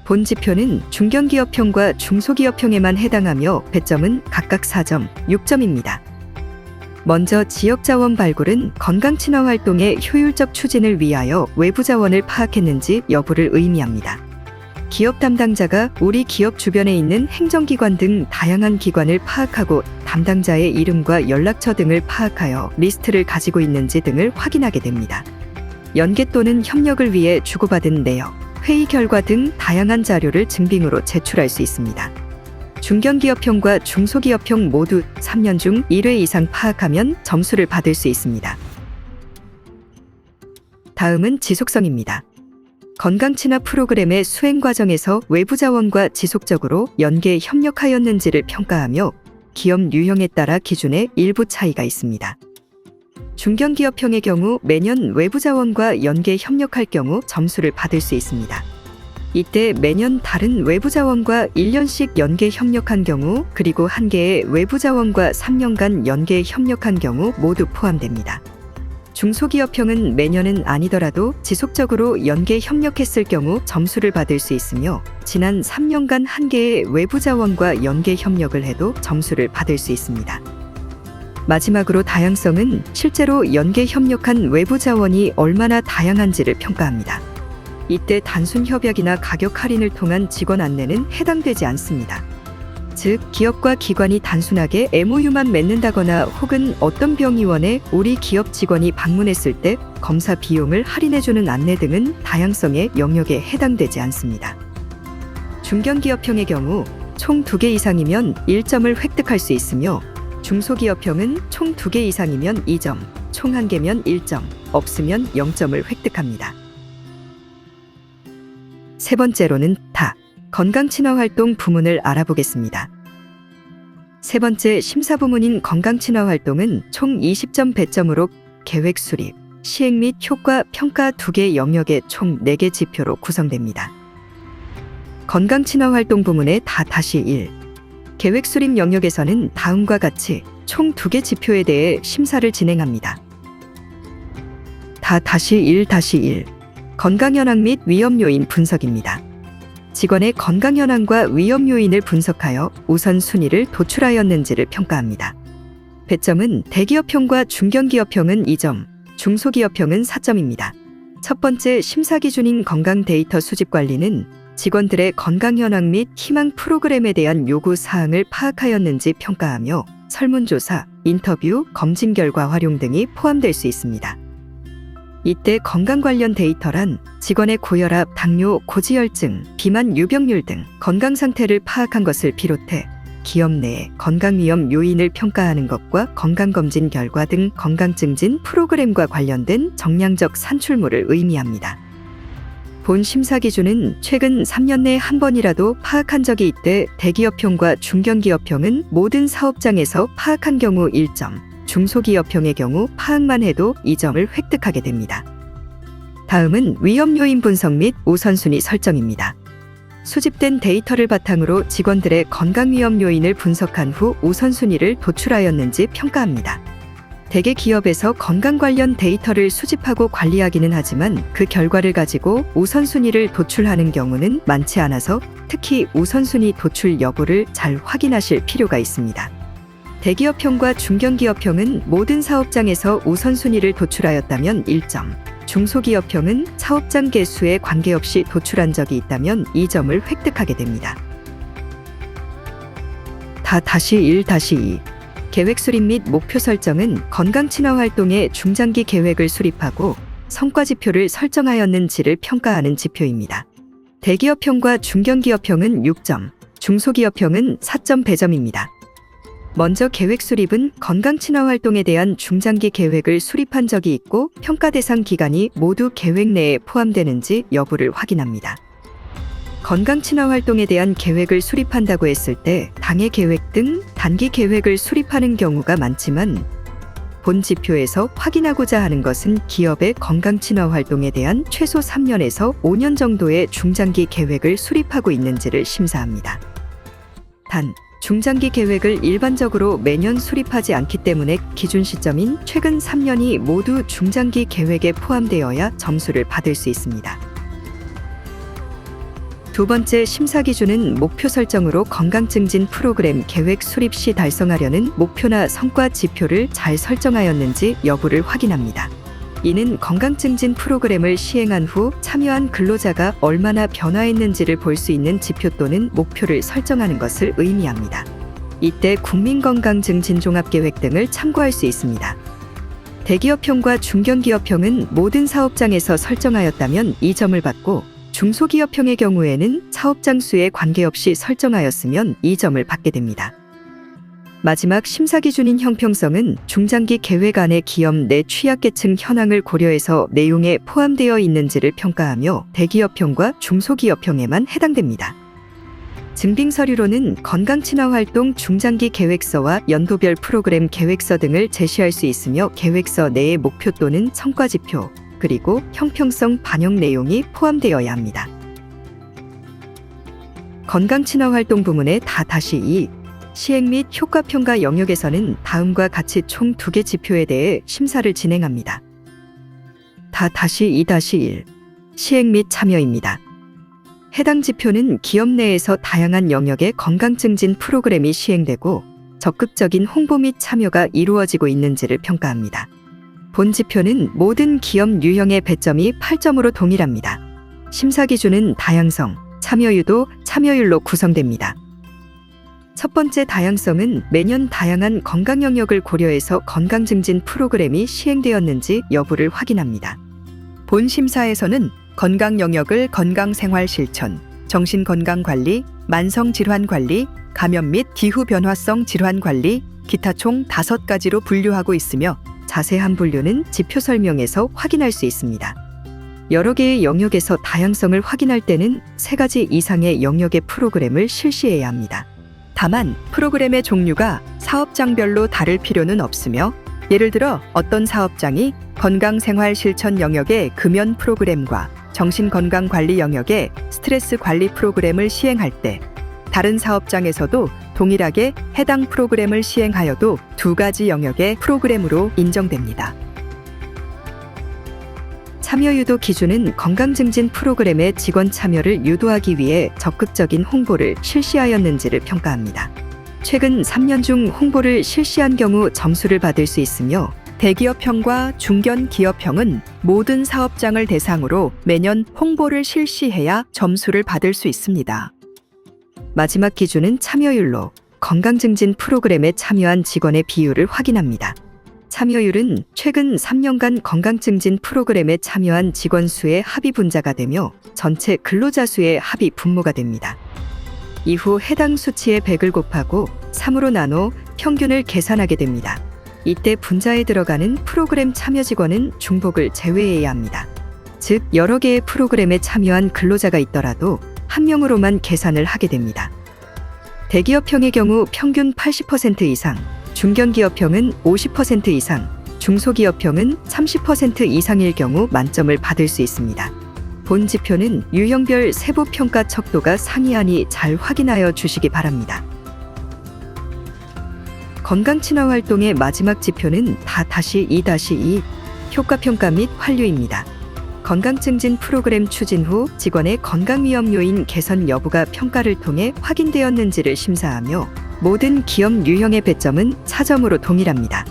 본 지표는 중견기업형과 중소기업형에만 해당하며 배점은 각각 4점, 6점입니다. 먼저 지역자원 발굴은 건강친화 활동의 효율적 추진을 위하여 외부 자원을 파악했는지 여부를 의미합니다. 기업 담당자가 우리 기업 주변에 있는 행정기관 등 다양한 기관을 파악하고 담당자의 이름과 연락처 등을 파악하여 리스트를 가지고 있는지 등을 확인하게 됩니다. 연계 또는 협력을 위해 주고받은 내역, 회의 결과 등 다양한 자료를 증빙으로 제출할 수 있습니다. 중견기업형과 중소기업형 모두 3년 중 1회 이상 파악하면 점수를 받을 수 있습니다. 다음은 지속성입니다. 건강친화 프로그램의 수행 과정에서 외부 자원과 지속적으로 연계 협력하였는지를 평가하며 기업 유형에 따라 기준에 일부 차이가 있습니다. 중견기업형의 경우 매년 외부 자원과 연계 협력할 경우 점수를 받을 수 있습니다. 이때 매년 다른 외부 자원과 1년씩 연계 협력한 경우 그리고 한 개의 외부 자원과 3년간 연계 협력한 경우 모두 포함됩니다. 중소기업형은 매년은 아니더라도 지속적으로 연계 협력했을 경우 점수를 받을 수 있으며 지난 3년간 한 개의 외부 자원과 연계 협력을 해도 점수를 받을 수 있습니다. 마지막으로 다양성은 실제로 연계 협력한 외부 자원이 얼마나 다양한지를 평가합니다. 이때 단순 협약이나 가격 할인을 통한 직원 안내는 해당되지 않습니다. 즉, 기업과 기관이 단순하게 MOU만 맺는다거나 혹은 어떤 병의원에 우리 기업 직원이 방문했을 때 검사 비용을 할인해주는 안내 등은 다양성의 영역에 해당되지 않습니다. 중견기업형의 경우 총 2개 이상이면 1점을 획득할 수 있으며 중소기업형은 총 2개 이상이면 2점, 총 1개면 1점, 없으면 0점을 획득합니다. 세 번째로는 건강친화 활동 부문을 알아보겠습니다. 세 번째 심사부문인 건강친화 활동은 총 20점 배점으로 계획 수립, 시행 및 효과 평가 2개 영역의 총 4개 지표로 구성됩니다. 건강친화 활동 부문의 다다시 1. 계획 수립 영역에서는 다음과 같이 총 2개 지표에 대해 심사를 진행합니다. 다다시 1-1. 건강 현황 및 위험 요인 분석입니다. 직원의 건강 현황과 위험 요인을 분석하여 우선 순위를 도출하였는지를 평가합니다. 배점은 대기업형과 중견기업형은 2점, 중소기업형은 4점입니다. 첫 번째 심사 기준인 건강 데이터 수집 관리는 직원들의 건강 현황 및 희망 프로그램에 대한 요구 사항을 파악하였는지 평가하며 설문조사, 인터뷰, 검진 결과 활용 등이 포함될 수 있습니다. 이때 건강 관련 데이터란 직원의 고혈압, 당뇨, 고지혈증, 비만 유병률 등 건강 상태를 파악한 것을 비롯해 기업 내 건강 위험 요인을 평가하는 것과 건강검진 결과 등 건강 증진 프로그램과 관련된 정량적 산출물을 의미합니다. 본 심사 기준은 최근 3년 내 한 번이라도 파악한 적이 있되 대기업형과 중견기업형은 모든 사업장에서 파악한 경우 1점, 중소기업형의 경우 파악만 해도 2점을 획득하게 됩니다. 다음은 위험 요인 분석 및 우선순위 설정입니다. 수집된 데이터를 바탕으로 직원들의 건강 위험 요인을 분석한 후 우선순위를 도출하였는지 평가합니다. 대개 기업에서 건강 관련 데이터를 수집하고 관리하기는 하지만 그 결과를 가지고 우선순위를 도출하는 경우는 많지 않아서 특히 우선순위 도출 여부를 잘 확인하실 필요가 있습니다. 대기업형과 중견기업형은 모든 사업장에서 우선순위를 도출하였다면 1점, 중소기업형은 사업장 개수에 관계없이 도출한 적이 있다면 2점을 획득하게 됩니다. 다다시 1-2. 계획 수립 및 목표 설정은 건강친화 활동의 중장기 계획을 수립하고 성과 지표를 설정하였는지를 평가하는 지표입니다. 대기업형과 중견기업형은 6점, 중소기업형은 4점 배점입니다. 먼저 계획 수립은 건강친화 활동에 대한 중장기 계획을 수립한 적이 있고 평가 대상 기간이 모두 계획 내에 포함되는지 여부를 확인합니다. 건강친화 활동에 대한 계획을 수립한다고 했을 때 당해 계획 등 단기 계획을 수립하는 경우가 많지만 본 지표에서 확인하고자 하는 것은 기업의 건강친화 활동에 대한 최소 3년에서 5년 정도의 중장기 계획을 수립하고 있는지를 심사합니다. 단, 중장기 계획을 일반적으로 매년 수립하지 않기 때문에 기준 시점인 최근 3년이 모두 중장기 계획에 포함되어야 점수를 받을 수 있습니다. 두 번째 심사 기준은 목표 설정으로 건강 증진 프로그램 계획 수립 시 달성하려는 목표나 성과 지표를 잘 설정하였는지 여부를 확인합니다. 이는 건강 증진 프로그램을 시행한 후 참여한 근로자가 얼마나 변화했는지를 볼 수 있는 지표 또는 목표를 설정하는 것을 의미합니다. 이때 국민건강증진종합계획 등을 참고할 수 있습니다. 대기업형과 중견기업형은 모든 사업장에서 설정하였다면 2점을 받고 중소기업형의 경우에는 사업장 수에 관계없이 설정하였으면 2점을 받게 됩니다. 마지막 심사 기준인 형평성은 중장기 계획 안에 기업 내 취약계층 현황을 고려해서 내용에 포함되어 있는지를 평가하며 대기업형과 중소기업형에만 해당됩니다. 증빙 서류로는 건강친화 활동 중장기 계획서와 연도별 프로그램 계획서 등을 제시할 수 있으며 계획서 내의 목표 또는 성과 지표, 그리고 형평성 반영 내용이 포함되어야 합니다. 건강친화 활동 부문의 다다시 2. 시행 및 효과 평가 영역에서는 다음과 같이 총 2개 지표에 대해 심사를 진행합니다. 다다시 2-1. 시행 및 참여입니다. 해당 지표는 기업 내에서 다양한 영역의 건강 증진 프로그램이 시행되고 적극적인 홍보 및 참여가 이루어지고 있는지를 평가합니다. 본 지표는 모든 기업 유형의 배점이 8점으로 동일합니다. 심사 기준은 다양성, 참여 유도, 참여율로 구성됩니다. 첫 번째 다양성은 매년 다양한 건강 영역을 고려해서 건강 증진 프로그램이 시행되었는지 여부를 확인합니다. 본 심사에서는 건강 영역을 건강생활 실천, 정신건강관리, 만성질환관리, 감염 및 기후변화성 질환관리, 기타 총 5가지로 분류하고 있으며 자세한 분류는 지표 설명에서 확인할 수 있습니다. 여러 개의 영역에서 다양성을 확인할 때는 3가지 이상의 영역의 프로그램을 실시해야 합니다. 다만 프로그램의 종류가 사업장별로 다를 필요는 없으며, 예를 들어 어떤 사업장이 건강생활 실천 영역의 금연 프로그램과 정신건강관리 영역의 스트레스 관리 프로그램을 시행할 때 다른 사업장에서도 동일하게 해당 프로그램을 시행하여도 두 가지 영역의 프로그램으로 인정됩니다. 참여 유도 기준은 건강증진 프로그램의 직원 참여를 유도하기 위해 적극적인 홍보를 실시하였는지를 평가합니다. 최근 3년 중 홍보를 실시한 경우 점수를 받을 수 있으며, 대기업형과 중견기업형은 모든 사업장을 대상으로 매년 홍보를 실시해야 점수를 받을 수 있습니다. 마지막 기준은 참여율로 건강증진 프로그램에 참여한 직원의 비율을 확인합니다. 참여율은 최근 3년간 건강증진 프로그램에 참여한 직원 수의 합이 분자가 되며 전체 근로자 수의 합이 분모가 됩니다. 이후 해당 수치의 100을 곱하고 3으로 나눠 평균을 계산하게 됩니다. 이때 분자에 들어가는 프로그램 참여 직원은 중복을 제외해야 합니다. 즉, 여러 개의 프로그램에 참여한 근로자가 있더라도 한 명으로만 계산을 하게 됩니다. 대기업형의 경우 평균 80% 이상, 중견기업형은 50% 이상, 중소기업형은 30% 이상일 경우 만점을 받을 수 있습니다. 본 지표는 유형별 세부평가 척도가 상이하니 잘 확인하여 주시기 바랍니다. 건강친화 활동의 마지막 지표는 4-2-2 효과평가 및 환류입니다. 건강증진 프로그램 추진 후 직원의 건강위험 요인 개선 여부가 평가를 통해 확인되었는지를 심사하며 모든 기업 유형의 배점은 차점으로 동일합니다.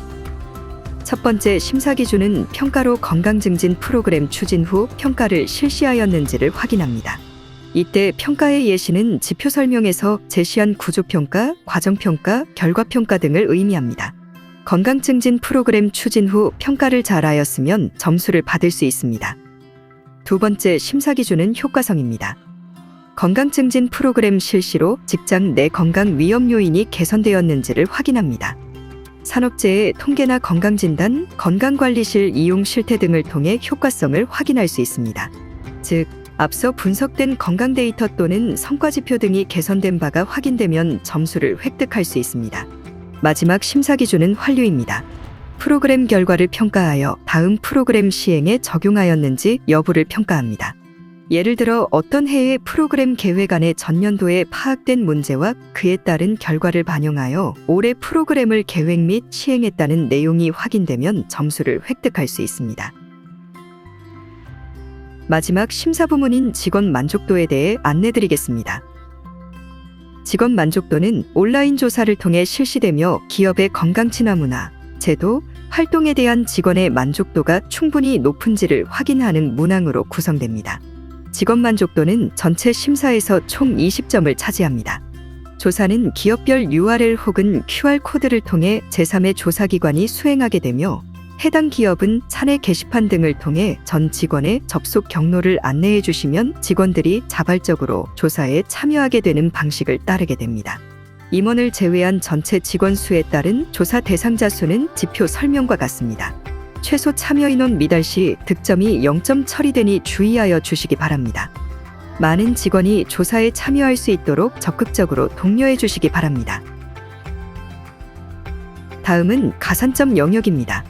첫 번째 심사 기준은 평가로 건강증진 프로그램 추진 후 평가를 실시하였는지를 확인합니다. 이때 평가의 예시는 지표 설명에서 제시한 구조평가, 과정평가, 결과평가 등을 의미합니다. 건강증진 프로그램 추진 후 평가를 잘하였으면 점수를 받을 수 있습니다. 두 번째 심사 기준은 효과성입니다. 건강증진 프로그램 실시로 직장 내 건강 위험 요인이 개선되었는지를 확인합니다. 산업재해 통계나 건강진단, 건강관리실 이용 실태 등을 통해 효과성을 확인할 수 있습니다. 즉, 앞서 분석된 건강 데이터 또는 성과지표 등이 개선된 바가 확인되면 점수를 획득할 수 있습니다. 마지막 심사 기준은 환류입니다. 프로그램 결과를 평가하여 다음 프로그램 시행에 적용하였는지 여부를 평가합니다. 예를 들어 어떤 해의 프로그램 계획 안에 전년도에 파악된 문제와 그에 따른 결과를 반영하여 올해 프로그램을 계획 및 시행했다는 내용이 확인되면 점수를 획득할 수 있습니다. 마지막 심사 부문인 직원 만족도에 대해 안내드리겠습니다. 직원 만족도는 온라인 조사를 통해 실시되며 기업의 건강친화 문화, 제도, 활동에 대한 직원의 만족도가 충분히 높은지를 확인하는 문항으로 구성됩니다. 직원 만족도는 전체 심사에서 총 20점을 차지합니다. 조사는 기업별 URL 혹은 QR코드를 통해 제3의 조사기관이 수행하게 되며 해당 기업은 사내 게시판 등을 통해 전 직원의 접속 경로를 안내해 주시면 직원들이 자발적으로 조사에 참여하게 되는 방식을 따르게 됩니다. 임원을 제외한 전체 직원 수에 따른 조사 대상자 수는 지표 설명과 같습니다. 최소 참여 인원 미달 시 득점이 0점 처리되니 주의하여 주시기 바랍니다. 많은 직원이 조사에 참여할 수 있도록 적극적으로 독려해 주시기 바랍니다. 다음은 가산점 영역입니다.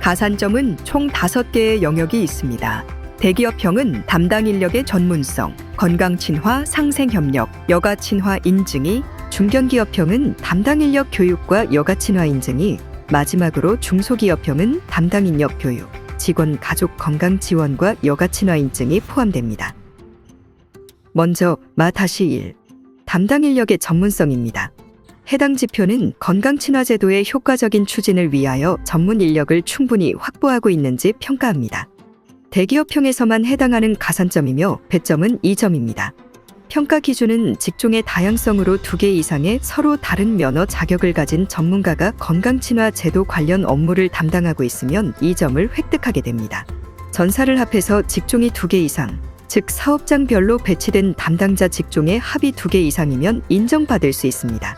가산점은 총 5개의 영역이 있습니다. 대기업형은 담당 인력의 전문성, 건강친화 상생협력, 여가친화 인증이, 중견기업형은 담당 인력 교육과 여가친화 인증이, 마지막으로 중소기업형은 담당 인력 교육, 직원 가족 건강 지원과 여가친화 인증이 포함됩니다. 먼저 마-1 담당 인력의 전문성입니다. 해당 지표는 건강친화 제도의 효과적인 추진을 위하여 전문 인력을 충분히 확보하고 있는지 평가합니다. 대기업형에서만 해당하는 가산점이며 배점은 2점입니다. 평가 기준은 직종의 다양성으로 2개 이상의 서로 다른 면허 자격을 가진 전문가가 건강친화 제도 관련 업무를 담당하고 있으면 2점을 획득하게 됩니다. 전사를 합해서 직종이 2개 이상, 즉 사업장별로 배치된 담당자 직종의 합이 2개 이상이면 인정받을 수 있습니다.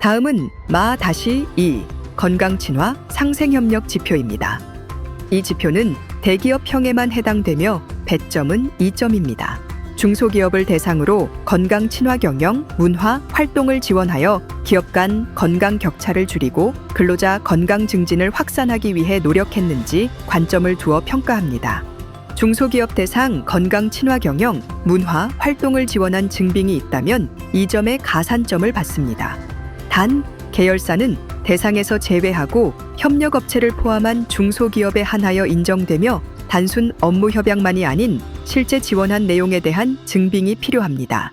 다음은 마-2 건강친화 상생협력 지표입니다. 이 지표는 대기업형에만 해당되며 배점은 2점입니다. 중소기업을 대상으로 건강 친화 경영, 문화, 활동을 지원하여 기업 간 건강 격차를 줄이고 근로자 건강 증진을 확산하기 위해 노력했는지 관점을 두어 평가합니다. 중소기업 대상 건강 친화 경영, 문화, 활동을 지원한 증빙이 있다면 2점의 가산점을 받습니다. 단, 계열사는 대상에서 제외하고 협력업체를 포함한 중소기업에 한하여 인정되며 단순 업무 협약만이 아닌 실제 지원한 내용에 대한 증빙이 필요합니다.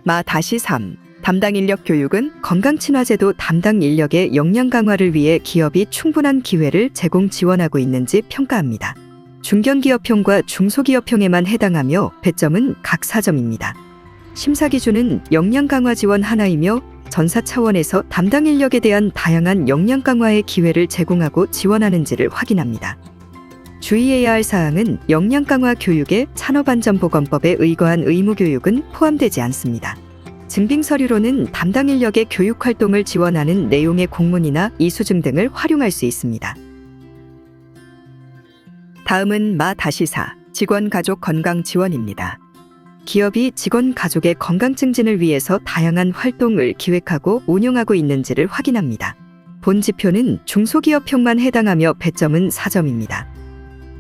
마-3. 담당 인력 교육은 건강친화제도 담당 인력의 역량 강화를 위해 기업이 충분한 기회를 제공 지원하고 있는지 평가합니다. 중견기업형과 중소기업형에만 해당하며 배점은 각 4점입니다. 심사 기준은 역량 강화 지원 하나이며 전사 차원에서 담당 인력에 대한 다양한 역량 강화의 기회를 제공하고 지원하는지를 확인합니다. 주의해야 할 사항은 역량 강화 교육에 산업안전보건법에 의거한 의무 교육은 포함되지 않습니다. 증빙 서류로는 담당 인력의 교육 활동을 지원하는 내용의 공문이나 이수증 등을 활용할 수 있습니다. 다음은 마-4 직원 가족 건강 지원입니다. 기업이 직원 가족의 건강 증진을 위해서 다양한 활동을 기획하고 운영하고 있는지를 확인합니다. 본 지표는 중소기업형만 해당하며 배점은 4점입니다.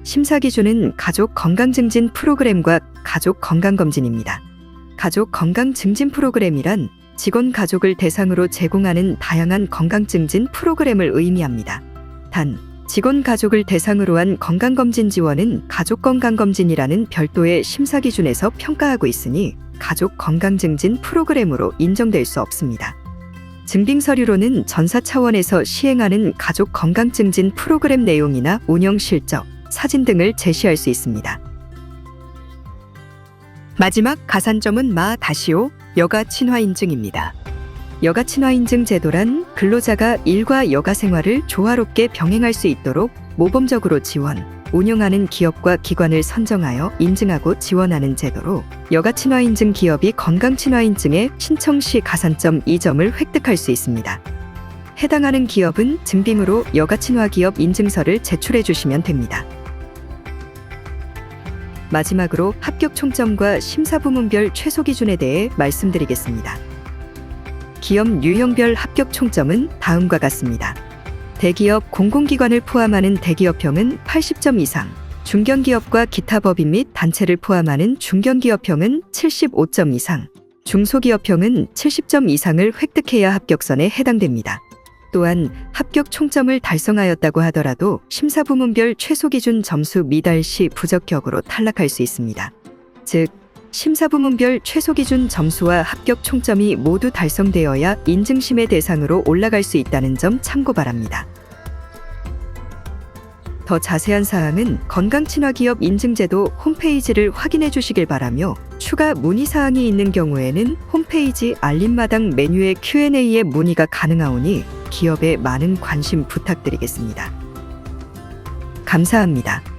심사 기준은 가족 건강 증진 프로그램과 가족 건강 검진입니다. 가족 건강 증진 프로그램이란 직원 가족을 대상으로 제공하는 다양한 건강 증진 프로그램을 의미합니다. 단, 직원 가족을 대상으로 한 건강검진 지원은 가족건강검진이라는 별도의 심사 기준에서 평가하고 있으니 가족 건강증진 프로그램으로 인정될 수 없습니다. 증빙 서류로는 전사 차원에서 시행하는 가족 건강증진 프로그램 내용이나 운영 실적, 사진 등을 제시할 수 있습니다. 마지막 가산점은 마-5 여가 친화 인증입니다. 여가 친화 인증 제도란 근로자가 일과 여가 생활을 조화롭게 병행할 수 있도록 모범적으로 지원, 운영하는 기업과 기관을 선정하여 인증하고 지원하는 제도로 여가 친화 인증 기업이 건강 친화 인증에 신청 시 가산점 2점을 획득할 수 있습니다. 해당하는 기업은 증빙으로 여가 친화 기업 인증서를 제출해 주시면 됩니다. 마지막으로 합격 총점과 심사 부문별 최소 기준에 대해 말씀드리겠습니다. 기업 유형별 합격 총점은 다음과 같습니다. 대기업 공공기관을 포함하는 대기업형은 80점 이상, 중견기업과 기타 법인 및 단체를 포함하는 중견기업형은 75점 이상, 중소기업형은 70점 이상을 획득해야 합격선에 해당됩니다. 또한 합격 총점을 달성하였다고 하더라도 심사부문별 최소기준 점수 미달 시 부적격으로 탈락할 수 있습니다. 즉, 심사부문별 최소기준 점수와 합격 총점이 모두 달성되어야 인증심의 대상으로 올라갈 수 있다는 점 참고 바랍니다. 더 자세한 사항은 건강친화기업 인증제도 홈페이지를 확인해 주시길 바라며 추가 문의사항이 있는 경우에는 홈페이지 알림마당 메뉴의 Q&A에 문의가 가능하오니 기업에 많은 관심 부탁드리겠습니다. 감사합니다.